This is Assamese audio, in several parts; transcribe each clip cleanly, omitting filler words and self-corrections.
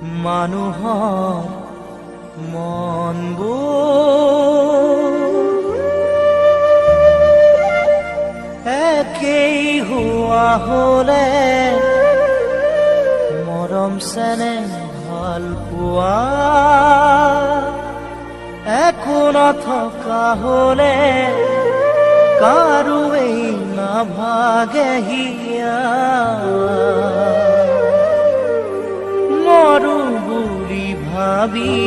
মানুহৰ মনবোৰ একেই হোৱা হলে মৰম চেনেহ ভাল পোৱা একো নথকা হলে কাৰোৱেই নাভাগে হিয়া মৰো বুলি ভাবি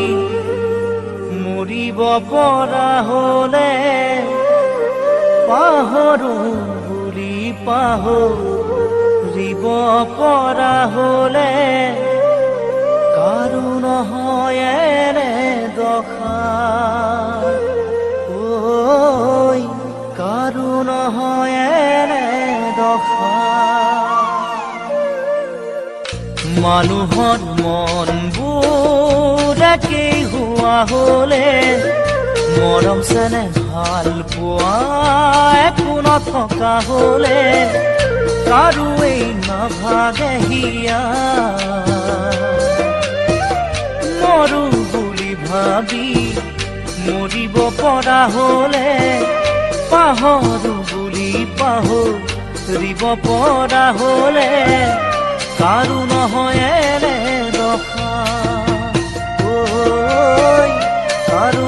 মৰিব পৰা হলে পাহৰো বুলি পাহৰিব পৰা হলে কাৰো নহয় এনে দশা ঐ কাৰো নহয় এনে দশা মানুহৰ মনবোৰ একেই হোৱা হলে মৰম চেনেহ ভাল পোৱা একো নথকা হলে কাৰোৱেই নাভাগে হিয়া মৰো বুলি ভাবি মৰিব পৰা হলে পাহৰো বুলি পাহৰিব পৰা হলে কাৰো নহয় এনে দশা ঐ কাৰো